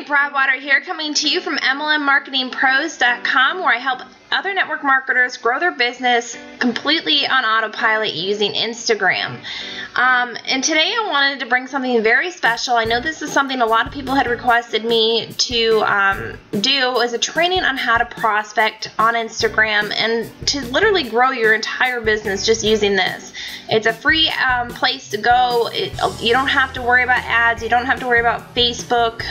Broadwater here, coming to you from MLMmarketingpros.com, where I help other network marketers grow their business completely on autopilot using Instagram. And today I wanted to bring something very special. I know this is something a lot of people had requested me to do, is a training on how to prospect on Instagram and to literally grow your entire business just using this. It's a free place to go. You don't have to worry about ads. You don't have to worry about Facebook,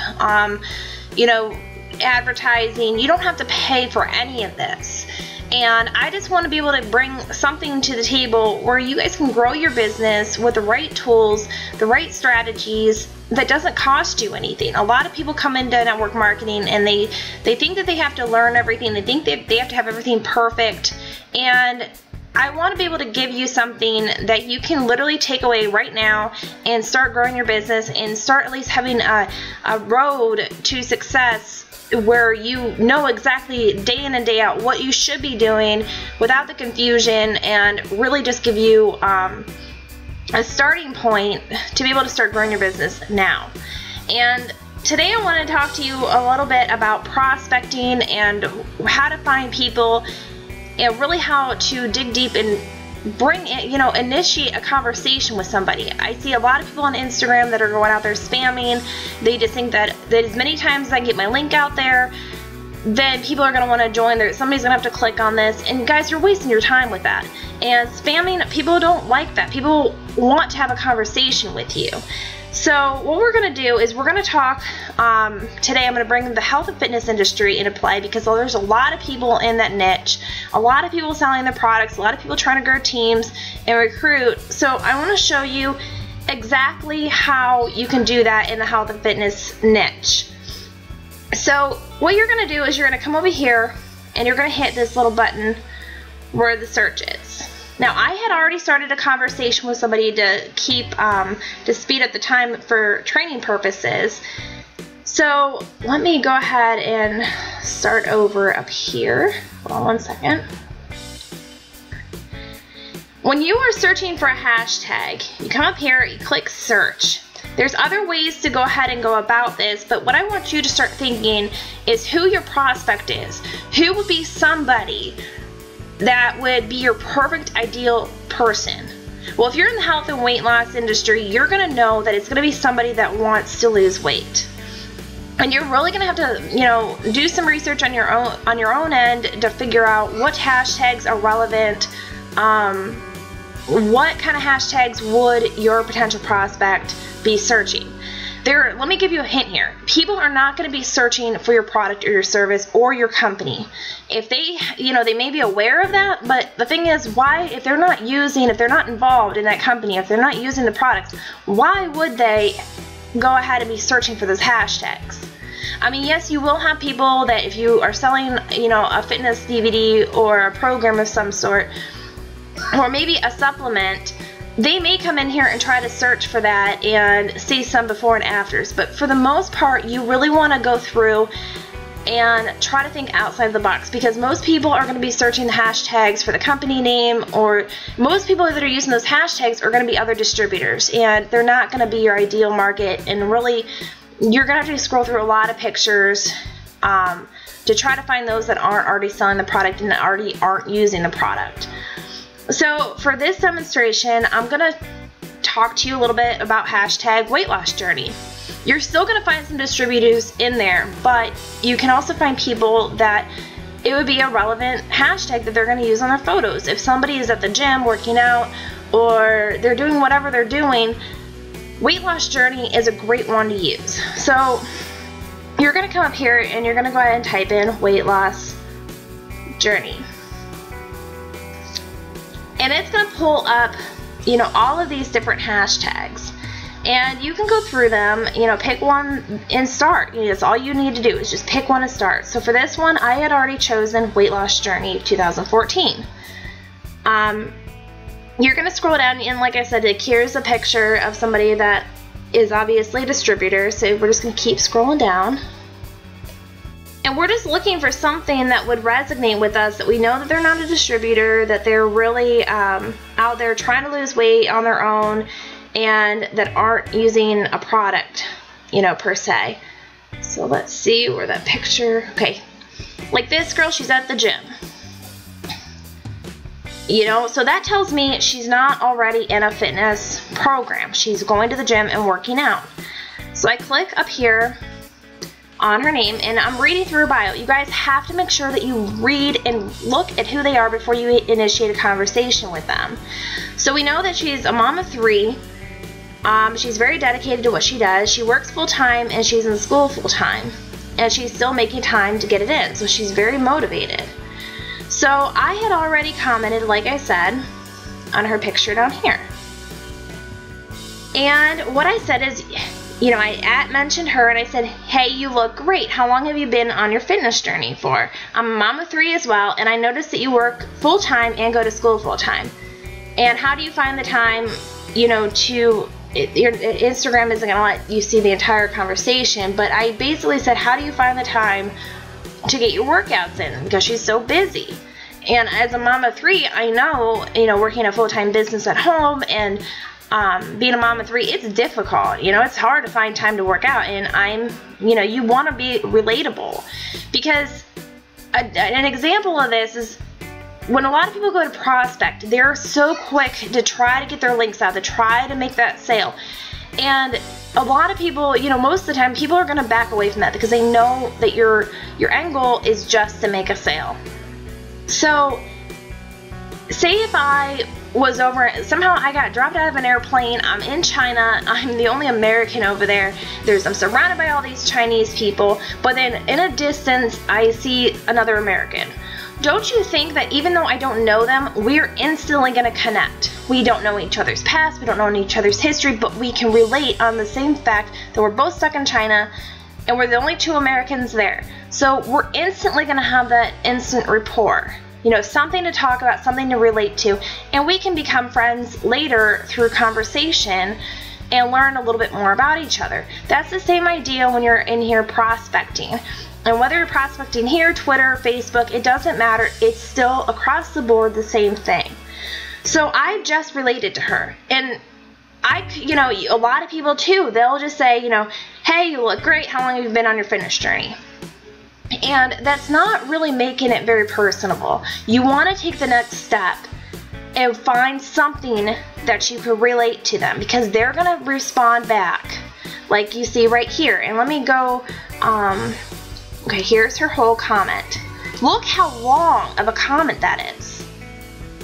advertising. You don't have to pay for any of this. And I just want to be able to bring something to the table where you guys can grow your business with the right tools, the right strategies that doesn't cost you anything. A lot of people come into network marketing and they think that they have to learn everything. They think they have to have everything perfect. And I want to be able to give you something that you can literally take away right now and start growing your business and start at least having a road to success where you know exactly day in and day out what you should be doing without the confusion, and really just give you a starting point to be able to start growing your business now. And today I want to talk to you a little bit about prospecting and how to find people, and really how to dig deep and bring it, initiate a conversation with somebody. I see a lot of people on Instagram that are going out there spamming. They just think that as many times as I get my link out there, then people are going to want to join. Somebody's going to have to click on this, and guys, you're wasting your time with that. And spamming, people don't like that. People want to have a conversation with you. So what we're going to do is we're going to talk, today I'm going to bring the health and fitness industry into play, because there's a lot of people in that niche, a lot of people selling their products, a lot of people trying to grow teams and recruit. So I want to show you exactly how you can do that in the health and fitness niche. So what you're going to do is you're going to come over here and you're going to hit this little button where the search is. Now, I had already started a conversation with somebody to to speed up the time for training purposes. So let me go ahead and start over up here. Hold on one second. When you are searching for a hashtag, you come up here, you click search. There's other ways to go ahead and go about this, but what I want you to start thinking is who your prospect is. Who would be somebody that would be your perfect ideal person? Well, if you're in the health and weight loss industry, you're going to know that it's going to be somebody that wants to lose weight. And you're really going to have to, do some research on your own end to figure out what hashtags are relevant. What kind of hashtags would your potential prospect be searching? Let me give you a hint here. People are not going to be searching for your product or your service or your company. If they, they may be aware of that, but the thing is, if they're not involved in that company, if they're not using the products, why would they go ahead and be searching for those hashtags? I mean, yes, you will have people that if you are selling, a fitness DVD or a program of some sort, or maybe a supplement, they may come in here and try to search for that and see some before and afters. But for the most part, you really want to go through and try to think outside the box, because most people are going to be searching the hashtags for the company name, or most people that are using those hashtags are going to be other distributors, and they're not going to be your ideal market. And really, you're going to have to scroll through a lot of pictures to try to find those that aren't already selling the product and that already aren't using the product. So for this demonstration, I'm going to talk to you a little bit about hashtag weight loss journey. You're still going to find some distributors in there, but you can also find people that it would be a relevant hashtag that they're going to use on their photos. If somebody is at the gym working out, or they're doing whatever they're doing, weight loss journey is a great one to use. So you're going to come up here and you're going to go ahead and type in weight loss journey. And it's going to pull up, all of these different hashtags. And you can go through them, pick one and start. That's all you need to do, is just pick one and start. So for this one, I had already chosen Weight Loss Journey 2014. You're going to scroll down, and like I said, here's a picture of somebody that is obviously a distributor. So we're just going to keep scrolling down. And we're just looking for something that would resonate with us, that we know that they're not a distributor, that they're really out there trying to lose weight on their own, and that aren't using a product, per se. So let's see where that picture, okay. Like this girl, she's at the gym. You know, so that tells me she's not already in a fitness program. She's going to the gym and working out. So I click up here on her name and I'm reading through her bio. You guys have to make sure that you read and look at who they are before you initiate a conversation with them. So we know that she's a mom of 3. She's very dedicated to what she does. She works full-time and she's in school full-time. And she's still making time to get it in. So she's very motivated. So I had already commented, like I said, on her picture down here. And what I said is, you know, I mentioned her and I said, hey, you look great. How long have you been on your fitness journey for? I'm a mom of 3 as well, and I noticed that you work full-time and go to school full-time. And how do you find the time, you know, to... Your Instagram isn't going to let you see the entire conversation, but I basically said, how do you find the time to get your workouts in? Because she's so busy. And as a mom of 3, I know, you know, working a full-time business at home and being a mom of 3, it's difficult. You know, it's hard to find time to work out. And you know, you want to be relatable. Because an example of this is, when a lot of people go to prospect, they're so quick to try to get their links out, to try to make that sale. And a lot of people, you know, most of the time, people are going to back away from that because they know that your end goal is just to make a sale. So, say if I was over, somehow I got dropped out of an airplane, I'm in China, I'm the only American over there, I'm surrounded by all these Chinese people, but then in a distance, I see another American. Don't you think that even though I don't know them, we're instantly going to connect? We don't know each other's past, we don't know each other's history, but we can relate on the same fact that we're both stuck in China and we're the only 2 Americans there. So we're instantly going to have that instant rapport. You know, something to talk about, something to relate to, and we can become friends later through conversation and learn a little bit more about each other. That's the same idea when you're in here prospecting. And whether you're prospecting here, Twitter, Facebook, it doesn't matter. It's still across the board the same thing. So I just related to her. And you know, a lot of people too, they'll just say, you know, hey, you look great. How long have you been on your fitness journey? And that's not really making it very personable. You want to take the next step and find something that you can relate to them, because they're going to respond back like you see right here. And let me go, okay, here's her whole comment. Look how long of a comment that is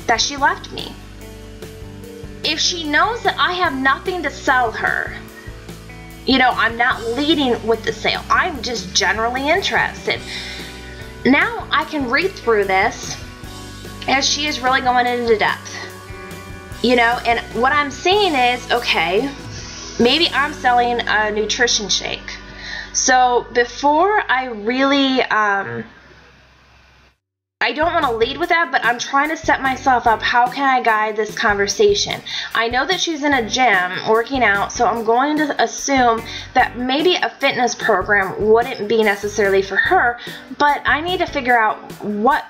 that she left me. If she knows that I have nothing to sell her, you know, I'm not leading with the sale, I'm just generally interested. Now I can read through this as she is really going into depth. You know, and what I'm seeing is, okay, maybe I'm selling a nutrition shake. So before I really, I don't want to lead with that, but I'm trying to set myself up. How can I guide this conversation? I know that she's in a gym working out, so I'm going to assume that maybe a fitness program wouldn't be necessarily for her, but I need to figure out what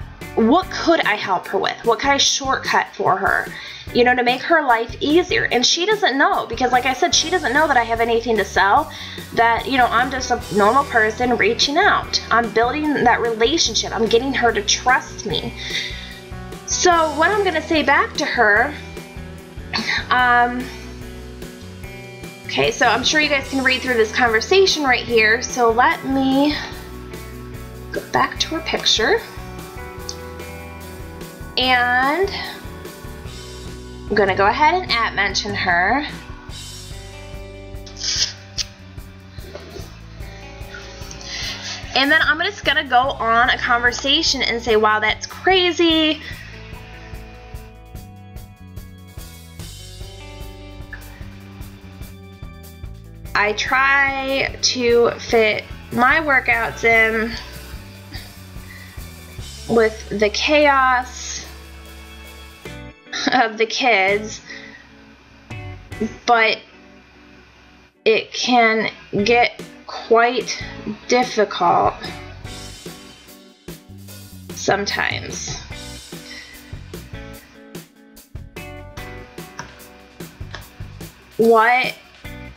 could I help her with? What can I shortcut for her? You know, to make her life easier. And she doesn't know, because like I said, she doesn't know that I have anything to sell, that, you know, I'm just a normal person reaching out. I'm building that relationship. I'm getting her to trust me. So what I'm going to say back to her, okay, so I'm sure you guys can read through this conversation right here. So let me go back to her picture. And I'm going to go ahead and mention her. And then I'm just going to go on a conversation and say, wow, that's crazy. I try to fit my workouts in with the chaos of the kids, but it can get quite difficult sometimes. What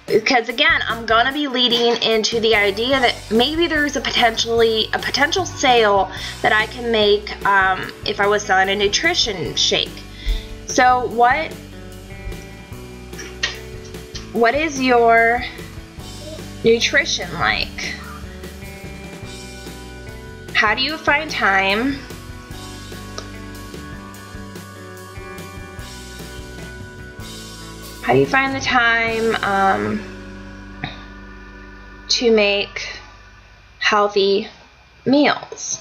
Because again, I'm going to be leading into the idea that maybe there's a potential sale that I can make if I was selling a nutrition shake. So what is your nutrition like? How do you find time? How do you find the time to make healthy meals?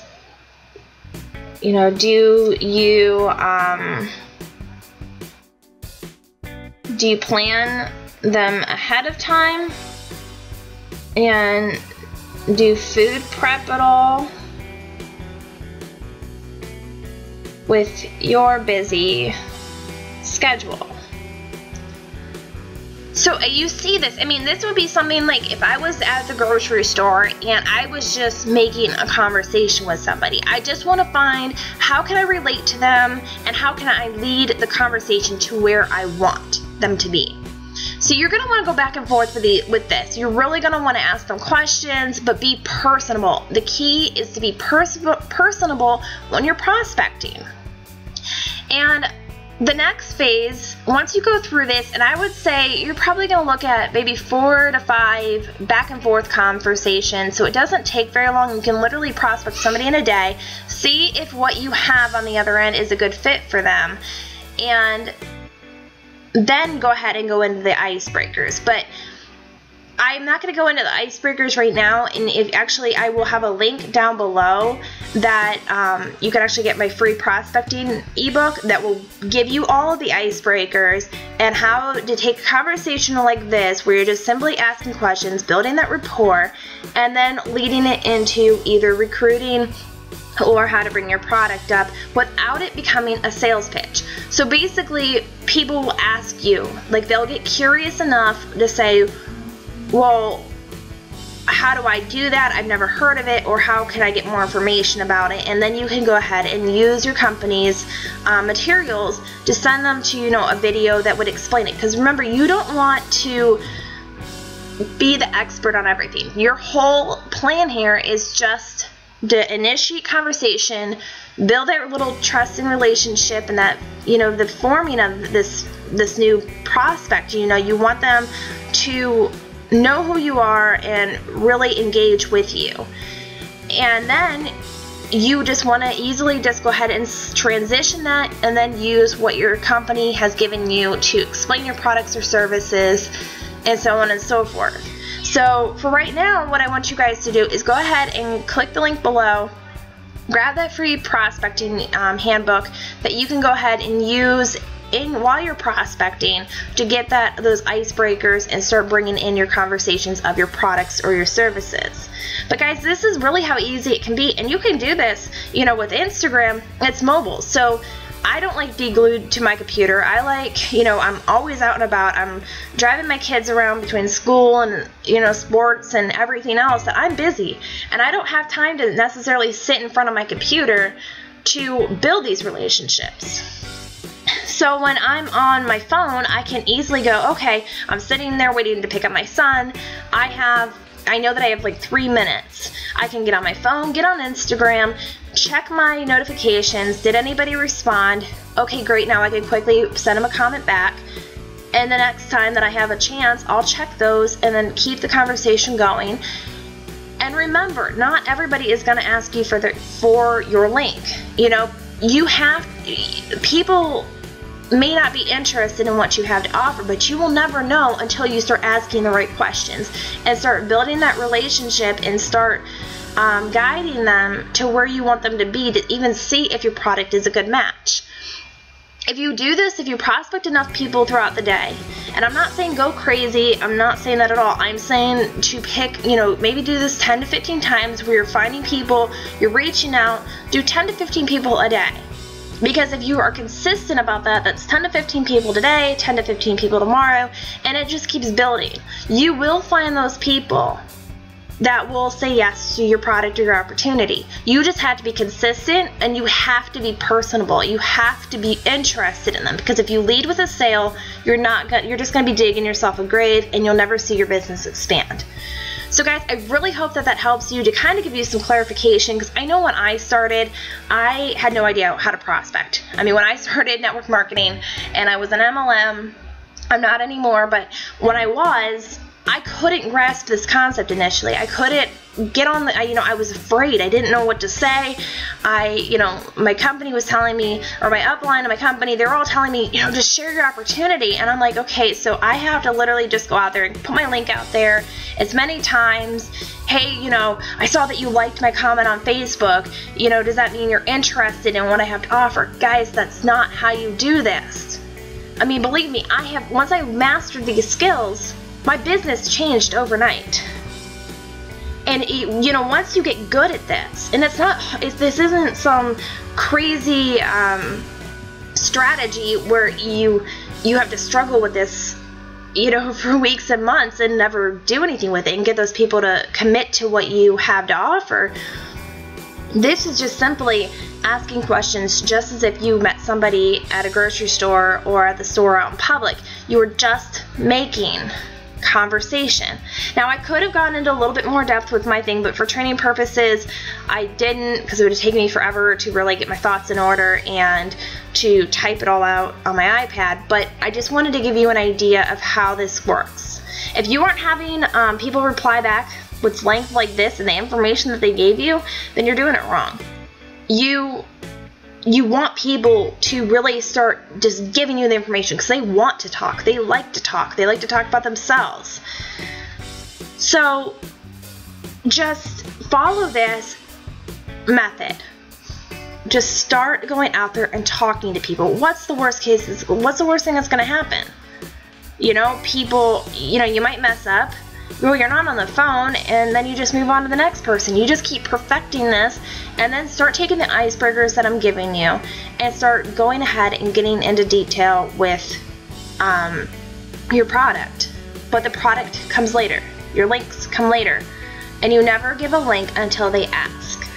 You know, do you plan them ahead of time? And do food prep at all with your busy schedule? So you see this, I mean, this would be something like if I was at the grocery store and I was just making a conversation with somebody. I just want to find how can I relate to them and how can I lead the conversation to where I want them to be. So you're going to want to go back and forth with this. You're really going to want to ask them questions, but be personable. The key is to be personable when you're prospecting. And the next phase, once you go through this, and I would say you're probably going to look at maybe 4 to 5 back and forth conversations, so it doesn't take very long. You can literally prospect somebody in a day, see if what you have on the other end is a good fit for them, and then go ahead and go into the icebreakers. But I'm not going to go into the icebreakers right now, and I will have a link down below that you can actually get my free prospecting ebook that will give you all of the icebreakers and how to take a conversation like this where you're just simply asking questions, building that rapport, and then leading it into either recruiting or how to bring your product up without it becoming a sales pitch. So basically, people will ask you, like they'll get curious enough to say, well, how do I do that? I've never heard of it, or how can I get more information about it? And then you can go ahead and use your company's materials to send them to, you know, a video that would explain it. Because remember, you don't want to be the expert on everything. Your whole plan here is just to initiate conversation, build that little trusting relationship, and that, you know, the forming of this new prospect. You know, you want them to know who you are and really engage with you. And then you just want to easily just go ahead and transition that and then use what your company has given you to explain your products or services and so on and so forth. So for right now, what I want you guys to do is go ahead and click the link below, grab that free prospecting handbook that you can go ahead and use while you're prospecting to get those icebreakers and start bringing in your conversations of your products or your services. But guys, this is really how easy it can be, and you can do this, you know, with Instagram. It's mobile, so I don't like to be glued to my computer. I like, you know, I'm always out and about. I'm driving my kids around between school and, you know, sports and everything else. That I'm busy, and I don't have time to necessarily sit in front of my computer to build these relationships. So when I'm on my phone, I can easily go, okay, I'm sitting there waiting to pick up my son. I know that I have like 3 minutes. I can get on my phone, get on Instagram, check my notifications. Did anybody respond? Okay, great. Now I can quickly send them a comment back. And the next time that I have a chance, I'll check those and then keep the conversation going. And remember, not everybody is going to ask you for your link. You know, people may not be interested in what you have to offer, but you will never know until you start asking the right questions and start building that relationship and start guiding them to where you want them to be to even see if your product is a good match. If you do this, if you prospect enough people throughout the day, and I'm not saying go crazy, I'm not saying that at all. I'm saying to pick, you know, maybe do this 10 to 15 times where you're finding people, you're reaching out, do 10 to 15 people a day. Because if you are consistent about that, that's 10 to 15 people today, 10 to 15 people tomorrow, and it just keeps building. You will find those people that will say yes to your product or your opportunity. You just have to be consistent, and you have to be personable. You have to be interested in them, because if you lead with a sale, you're just going to be digging yourself a grave, and you'll never see your business expand. So guys, I really hope that helps you to kind of give you some clarification, because I know when I started, I had no idea how to prospect. I mean, when I started network marketing and I was an MLM, I'm not anymore, but when I was, I couldn't grasp this concept initially. I couldn't get on the, I was afraid. I didn't know what to say. My company was telling me, or my upline of my company, they're all telling me, just share your opportunity. And I'm like, okay, so I have to literally just go out there and put my link out there as many times. Hey, I saw that you liked my comment on Facebook. Does that mean you're interested in what I have to offer? Guys, that's not how you do this. I mean, believe me, once I mastered these skills, my business changed overnight. And once you get good at this, and this isn't some crazy strategy where you have to struggle with this, for weeks and months and never do anything with it and get those people to commit to what you have to offer. This is just simply asking questions, just as if you met somebody at a grocery store or at the store out in public. You were just making conversation. Now, I could have gone into a little bit more depth with my thing, but for training purposes, I didn't, because it would have taken me forever to really get my thoughts in order and to type it all out on my iPad. But I just wanted to give you an idea of how this works. If you aren't having people reply back with length like this and the information that they gave you, then you're doing it wrong. You want people to really start just giving you the information, because they want to talk. They like to talk. They like to talk about themselves. So just follow this method. Just start going out there and talking to people. What's the worst thing that's going to happen? People, you might mess up. Well, you're not on the phone, and then you just move on to the next person. You just keep perfecting this, and then start taking the icebreakers that I'm giving you and start going ahead and getting into detail with your product. But the product comes later. Your links come later. And you never give a link until they ask.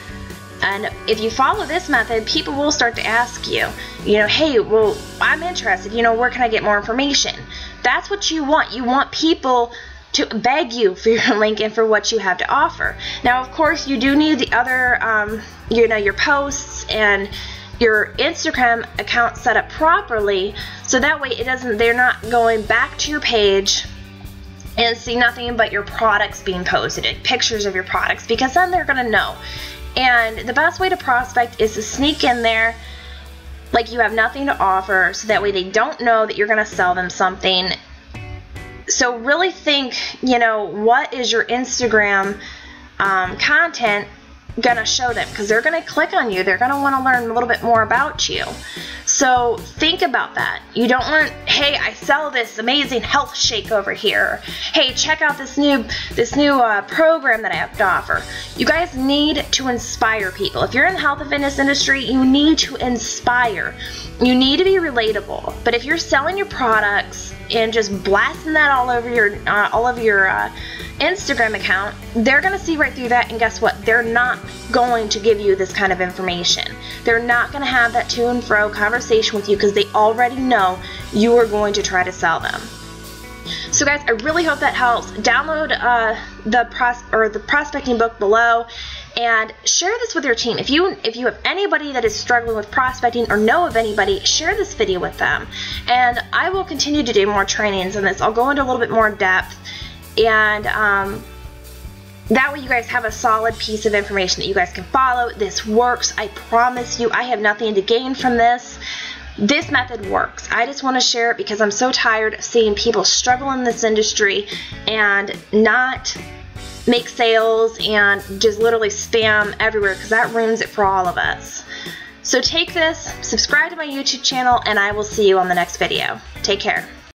And if you follow this method, people will start to ask you, hey, well, I'm interested. Where can I get more information? That's what you want. You want people to beg you for your link and for what you have to offer. Now, of course, you do need the other, your posts and your Instagram account set up properly, so that way they're not going back to your page and see nothing but your products being posted, pictures of your products, because then they're gonna know. And the best way to prospect is to sneak in there like you have nothing to offer, so that way they don't know that you're gonna sell them something. So really think, what is your Instagram content going to show them? Because they're going to click on you. They're going to want to learn a little bit more about you. So think about that. You don't want, hey, I sell this amazing health shake over here. Hey, check out this new program that I have to offer. You guys need to inspire people. If you're in the health and fitness industry, you need to inspire. You need to be relatable. But if you're selling your products and just blasting that all over your Instagram account, they're going to see right through that, and guess what? They're not going to give you this kind of information. They're not going to have that to and fro conversation with you, because they already know you are going to try to sell them. So guys, I really hope that helps. Download the prospecting book below and share this with your team. If you have anybody that is struggling with prospecting or know of anybody, share this video with them. And I will continue to do more trainings on this. I'll go into a little bit more depth, and that way you guys have a solid piece of information that you guys can follow. This works. I promise you, I have nothing to gain from this. This method works. I just want to share it because I'm so tired of seeing people struggle in this industry and not make sales and just literally spam everywhere, because that ruins it for all of us. So take this, subscribe to my YouTube channel, and I will see you on the next video. Take care.